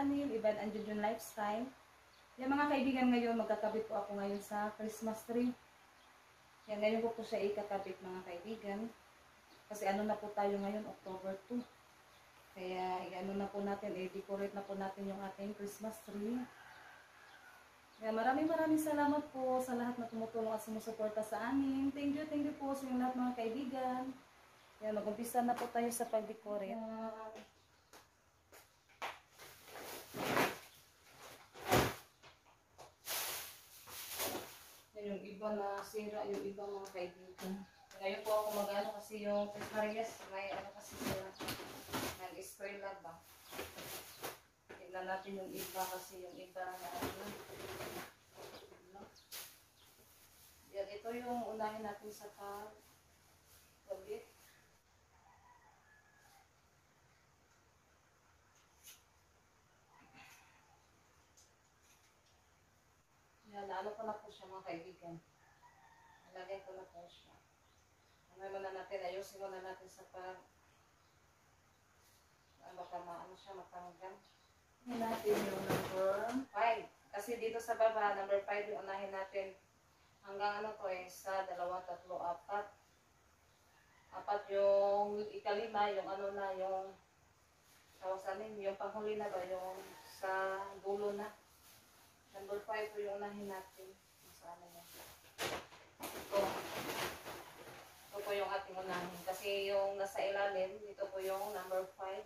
Anim, Ivan and Junjun Lifestyle. Yan mga kaibigan, ngayon magkakabit po ako ngayon sa Christmas tree. Yan, ngayon ko po siya ikakabit mga kaibigan. Kasi ano na po tayo ngayon, October 2. Kaya ano na po natin, i-decorate na po natin yung ating Christmas tree. Kaya maraming salamat po sa lahat na tumutulong at sumusuporta sa amin. Thank you po sa inyong lahat mga kaibigan. Kaya mag-umpisa na po tayo sa pag-decorate. Yung iba na sira, yung iba mga kaibigan. Ngayon po ako mag-ano kasi yung Christmas may ano kasi sila. Nag-spray lang ba? Tignan natin yung iba kasi yung iba na ano. Yan, ito yung unahin natin sa pag-kabit. Yan, naano ko na po siya mga kaibigan. Nalagay ko na po siya. Ano na natin, ayusin mo na natin sa baka maano siya matanggal. Unahin natin yung number 5. Kasi dito sa baba, number 5 yung unahin natin. Hanggang ano to sa 2, 3, 4. 4 yung ikalima, yung ano na, yung tawasanin, yung panghuli na ba, yung sa dulo na. Number 5 po yung unahin natin. Saan na yan? Ito po yung ating unahin. Kasi yung nasa ilalim, ito po yung number 5.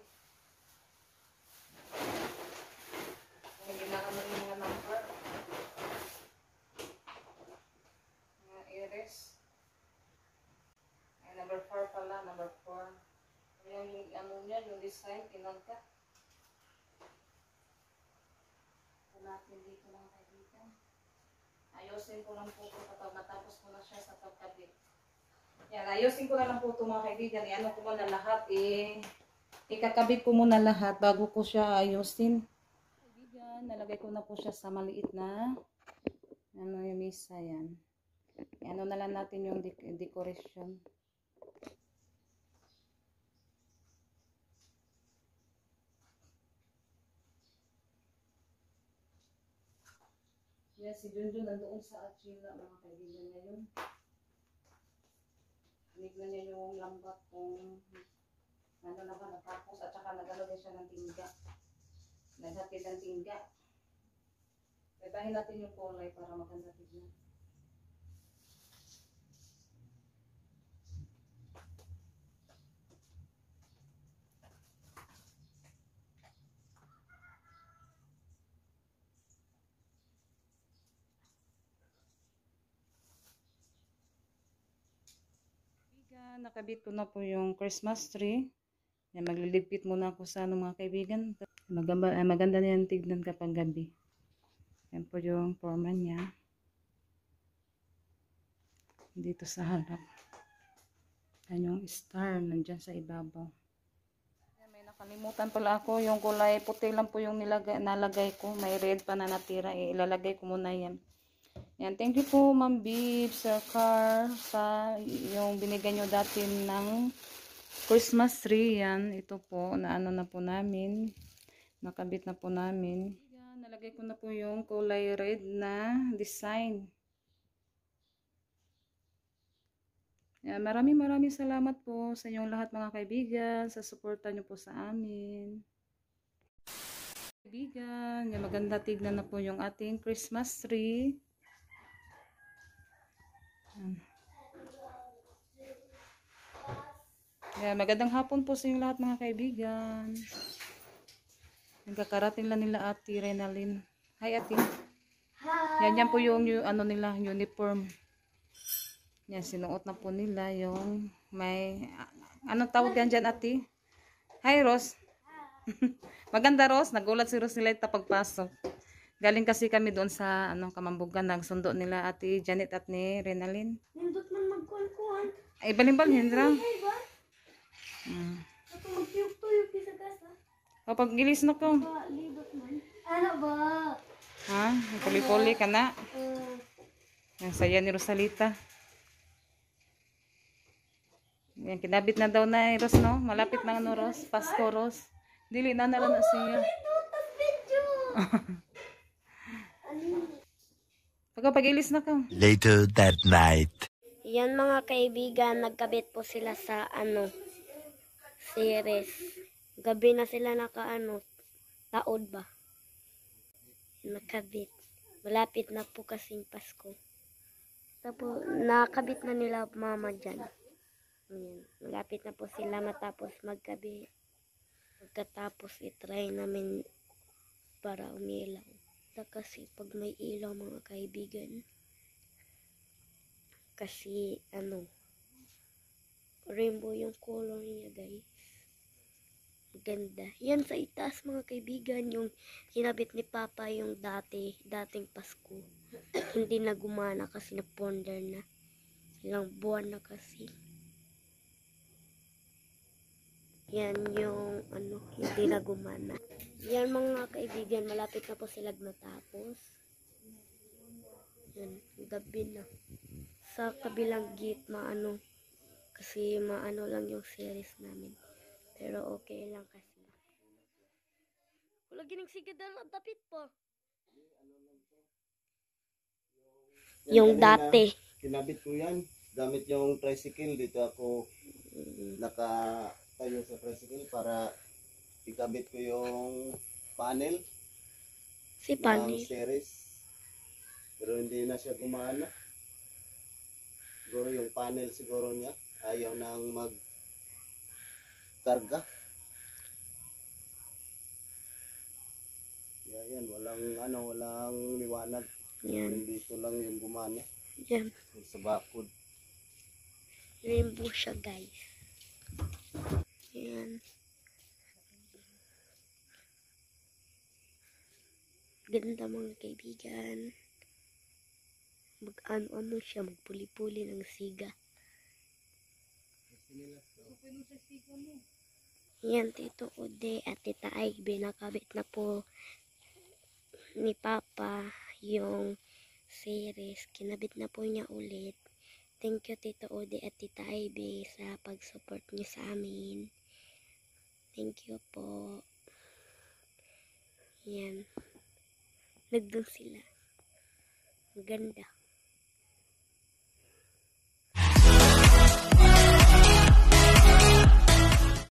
Hindi na kami yung mga number. Mga iris. Ay, number 4 pala, number 4. Yung ano niya, yung design, tinagka. Natin dito lang kaibigan. Ayusin ko lang po ito kapag matapos ko na siya sa pagkabit. Yan, ayusin ko na lang po ito mga kaibigan. Ano ko muna lahat ikakabit ko muna lahat bago ko siya ayusin. Kaibigan, nalagay ko na po siya sa maliit na yung misa yan. Ano na lang natin yung decoration. Yan, si Junjun nandoon sa Achila mga kaibigan ngayon. Tinignan niya yung lambat kung ano na ba natapos at saka nagalagay siya ng tingga. Naghatid ng tingga. Bebahin natin yung kulay para maganda tignan. Nakabit ko na po yung Christmas tree. Yan, magliligpit muna ako sa mga kaibigan. Maganda na yan tignan kapag gabi. Yan po yung forma niya. Dito sa harap. Yan yung star nandyan sa ibabaw. Yan, may nakalimutan pala ako. Yung kulay puti lang po yung nalagay ko. May red pa na natira. Ilalagay ko muna yan. Yan, thank you po Ma'am Bib, Sir Car, sa yung binigay nyo dati ng Christmas tree. Yan, ito po, naano na po namin, nakabit na po namin. Yan, nalagay ko na po yung kulay red na design. Yan, maraming salamat po sa inyong lahat mga kaibigan, sa suporta nyo po sa amin. Kaibigan, yan, maganda tignan na po yung ating Christmas tree. Yeah, magandang hapon po sa inyong lahat mga kaibigan. Nagkakarating lang nila Ate Renalyn. Hi Ate. Hi. Yan po yung ano nila, uniform. Yan, sinuot na po nila yung may anong tawag yan dyan Ate? Hi Ros. Maganda Ros, nagulat si Ros nila ito pagpasok. Galing kasi kami doon sa Kamambugan, nagsundo nila Ate Janet at ni Renalyn. Nindot man magkuhan-kuhan. Ay, balimbal, Hendra. Ako magtuyok-tuyok sa kasa. Kapag gilis na ko. Libot man. Ano ba? Ha? Puli-puli ka na. Ang saya ni Rosalita. Yan, kinabit na daw na Ros, no? Malapit na Ros. Pasko, Ros. Dili na lang na siya. Video. Pag-ilis na ka. Later that night. Yan mga kaibigan, nagkabit po sila sa series. Gabi na sila taod ba? Nakabit. Malapit na po kasing Pasko. Tapos, nakabit na nila mama dyan. Ayan. Malapit na po sila matapos magkabit. Pagkatapos, itry namin para umilaw. Kasi pag may ilaw mga kaibigan, kasi rainbow yung color niya guys. Ganda. Yan sa itaas mga kaibigan, yung kinabit ni Papa yung dating Pasko. Hindi na gumana kasi na-ponder na. Ilang buwan na kasi. Yan yung hindi na gumana. Yan mga kaibigan, malapit na po sila matapos. Yan, gabi na. Sa kabilang gate, kasi lang yung series namin. Pero okay lang kasi. Wala gining sige dala dapit po. Yung dati. Kinabit ko yan. Gamit yung tricycle. Dito ako nakatayo sa tricycle para ikabit ko yung panel. Si Pani. Ng series. Pero hindi na siya gumana. Siguro yung panel siguro niya. Ayaw nang karga. Yan, walang liwanag. Yan. Dito lang yung gumana. Yan. Sa bakod. Rainbow siya guys. Yan. Ganda mga kaibigan. Mag-ano siya, magpuli-puli ng siga. Yan, Tito Ode at Tita Ay, binakabit na po ni Papa yung series. Kinabit na po niya ulit. Thank you Tito Ode at Tita Ivy sa pag-support niyo sa amin. Thank you po. Yan. Nagdun sila. Ganda.